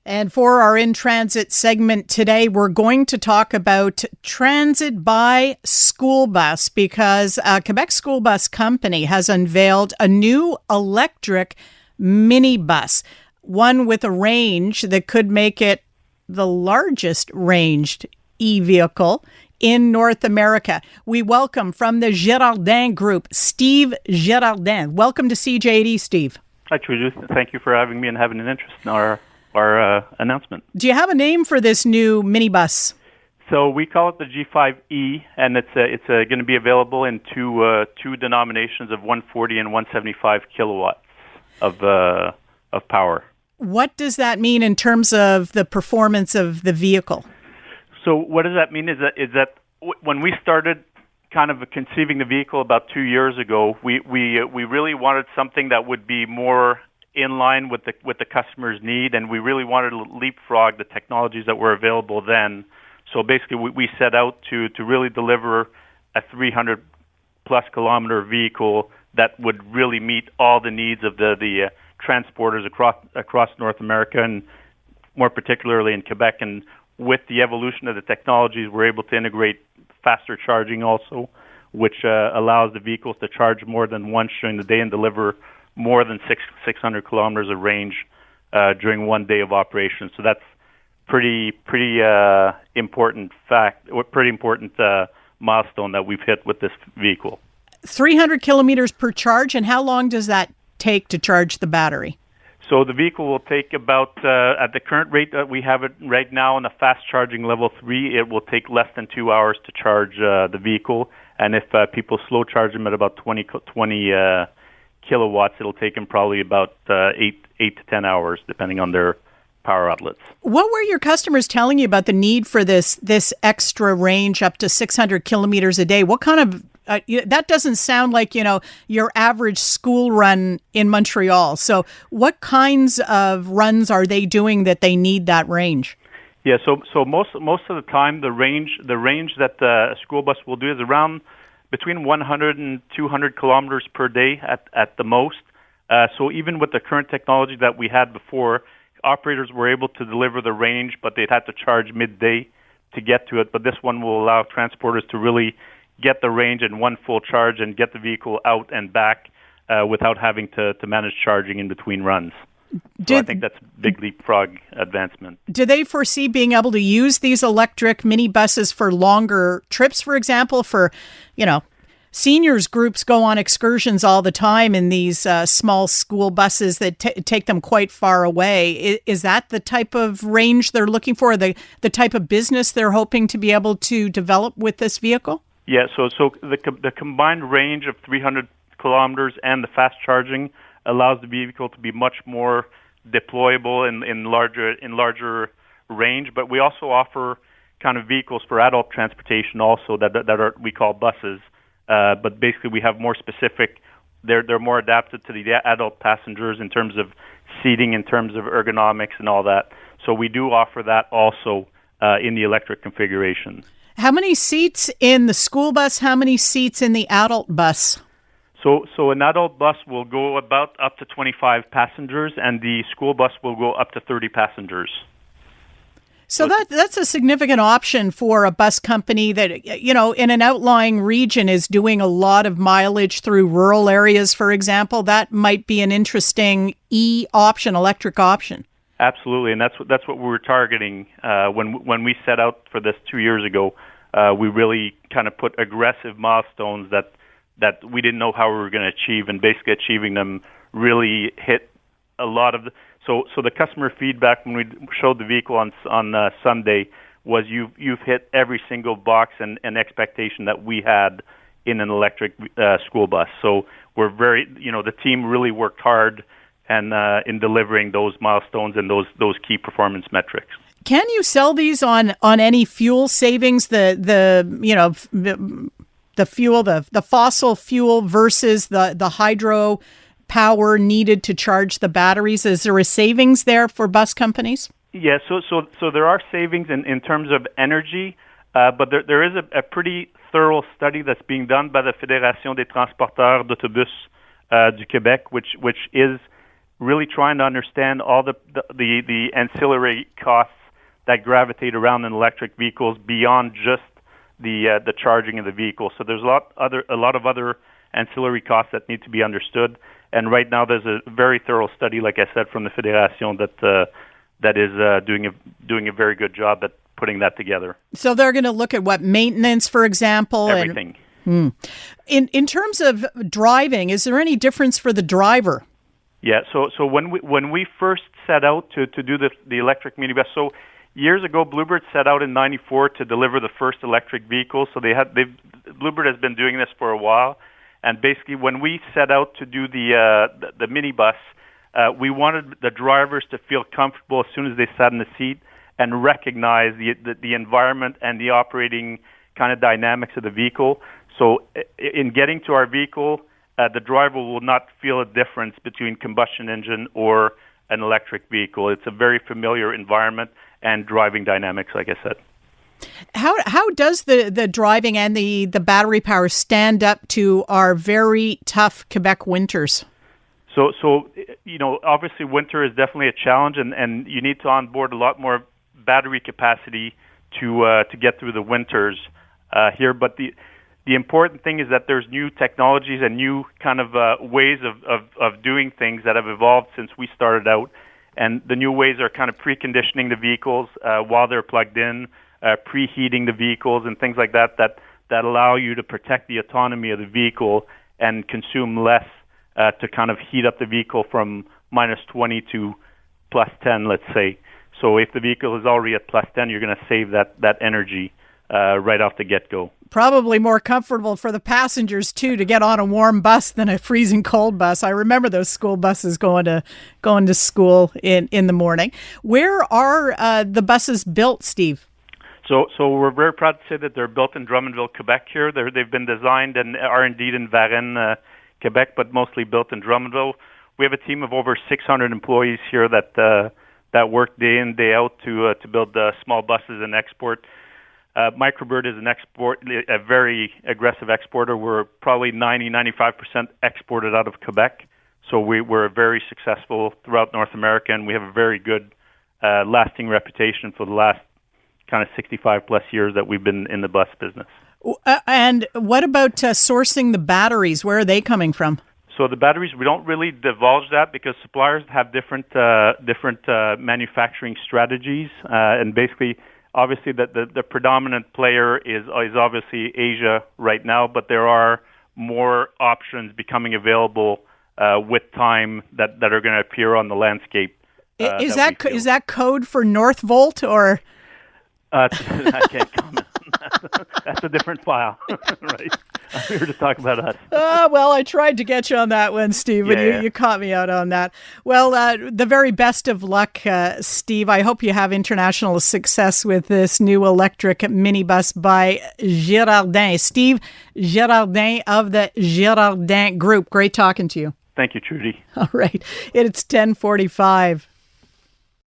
And for our In Transit segment today, we're going to talk about transit by school bus because Quebec School Bus Company has unveiled a new electric minibus, one with a range that could make it the largest ranged e-vehicle in North America. We welcome from the Girardin Group, Steve Girardin. Welcome to CJ80, Steve. Hi, Trudie. Thank you for having me and having an interest in our announcement. Do you have a name for this new minibus? So we call it the G5E, and it's going to be available in two denominations of 140 and 175 kilowatts of power. What does that mean in terms of the performance of the vehicle? So what does that mean is that when we started kind of conceiving the vehicle about 2 years ago, we really wanted something that would be more in line with the customer's need, and we really wanted to leapfrog the technologies that were available then. So basically, we set out to really deliver a 300 plus kilometer vehicle that would really meet all the needs of the transporters across North America, and more particularly in Quebec. And with the evolution of the technologies, we're able to integrate faster charging also, which allows the vehicles to charge more than once during the day and deliver more than 600 kilometers of range during 1 day of operation. So that's pretty important milestone that we've hit with this vehicle. 300 kilometers per charge, and how long does that take to charge the battery? So the vehicle will take about, at the current rate that we have it right now on the fast charging level 3, it will take less than 2 hours to charge the vehicle. And if people slow charge them at about 20 kilowatts, it'll take them probably about 8 to 10 hours, depending on their power outlets. What were your customers telling you about the need for this extra range up to 600 kilometers a day? What kind of that doesn't sound like, your average school run in Montreal. So what kinds of runs are they doing that they need that range? Yeah, so most of the time the range that a school bus will do is around between 100 and 200 kilometers per day at the most. So even with the current technology that we had before, operators were able to deliver the range, but they'd had to charge midday to get to it. But this one will allow transporters to really get the range in one full charge and get the vehicle out and back without having to manage charging in between runs. So I think that's a big leapfrog advancement. Do they foresee being able to use these electric minibuses for longer trips, for example, for, seniors groups go on excursions all the time in these small school buses that take them quite far away. Is that the type of range they're looking for, the type of business they're hoping to be able to develop with this vehicle? Yeah, so the combined range of 300 kilometers and the fast charging allows the vehicle to be much more deployable in larger range. But we also offer kind of vehicles for adult transportation also that are we call buses. But basically, we have more specific. They're more adapted to the adult passengers in terms of seating, in terms of ergonomics, and all that. So we do offer that also in the electric configuration. How many seats in the school bus? How many seats in the adult bus? So an adult bus will go about up to 25 passengers, and the school bus will go up to 30 passengers. So that's a significant option for a bus company that, in an outlying region is doing a lot of mileage through rural areas, for example. That might be an interesting electric option. Absolutely, and that's what we were targeting when we set out for this 2 years ago. We really kind of put aggressive milestones that we didn't know how we were going to achieve, and basically achieving them really hit a lot of so the customer feedback when we showed the vehicle on Sunday was you've hit every single box and expectation that we had in an electric school bus. So we're very, the team really worked hard and in delivering those milestones and those key performance metrics. Can you sell these on any fuel savings? The fuel, the fossil fuel versus the hydro power needed to charge the batteries? Is there a savings there for bus companies? Yeah, so there are savings in terms of energy, but there is a pretty thorough study that's being done by the Fédération des transporteurs d'autobus du Québec, which is really trying to understand all the ancillary costs that gravitate around in electric vehicles beyond just the charging of the vehicle. So there's a lot of other ancillary costs that need to be understood. And right now, there's a very thorough study, like I said, from the Fédération that is doing a very good job at putting that together. So they're going to look at what maintenance, for example, everything. In terms of driving, is there any difference for the driver? Yeah. So when we first set out to do the electric minibus, so years ago, Bluebird set out in '94 to deliver the first electric vehicle. So Bluebird has been doing this for a while. And basically, when we set out to do the minibus, we wanted the drivers to feel comfortable as soon as they sat in the seat and recognize the environment and the operating kind of dynamics of the vehicle. So in getting to our vehicle, the driver will not feel a difference between combustion engine or an electric vehicle. It's a very familiar environment and driving dynamics, like I said. How does the driving and the battery power stand up to our very tough Quebec winters? So obviously winter is definitely a challenge, and you need to onboard a lot more battery capacity to get through the winters here. But the important thing is that there's new technologies and new kind of ways of doing things that have evolved since we started out. And the new ways are kind of preconditioning the vehicles while they're plugged in, preheating the vehicles and things like that allow you to protect the autonomy of the vehicle and consume less to kind of heat up the vehicle from minus 20 to plus 10, let's say. So if the vehicle is already at plus 10, you're going to save that energy right off the get-go. Probably more comfortable for the passengers, too, to get on a warm bus than a freezing cold bus. I remember those school buses going to school in the morning. Where are the buses built, Steve? So we're very proud to say that they're built in Drummondville, Quebec here. They've been designed and R&D'd in Varennes, Quebec, but mostly built in Drummondville. We have a team of over 600 employees here that work day in, day out to build small buses and export. Microbird is a very aggressive exporter. We're probably 95% exported out of Quebec. So we're very successful throughout North America, and we have a very good lasting reputation for the last kind of 65 plus years that we've been in the bus business. And what about sourcing the batteries? Where are they coming from? So the batteries, we don't really divulge that because suppliers have different manufacturing strategies, and basically, obviously, the predominant player is obviously Asia right now, but there are more options becoming available with time that are going to appear on the landscape. Is that code for Northvolt or? I can't comment on that. That's a different file, right? I'm here to talk about us. Well, I tried to get you on that one, Steve, but you caught me out on that. Well, the very best of luck, Steve. I hope you have international success with this new electric minibus by Girardin. Steve Girardin of the Girardin Group. Great talking to you. Thank you, Trudie. All right. It's 10:45.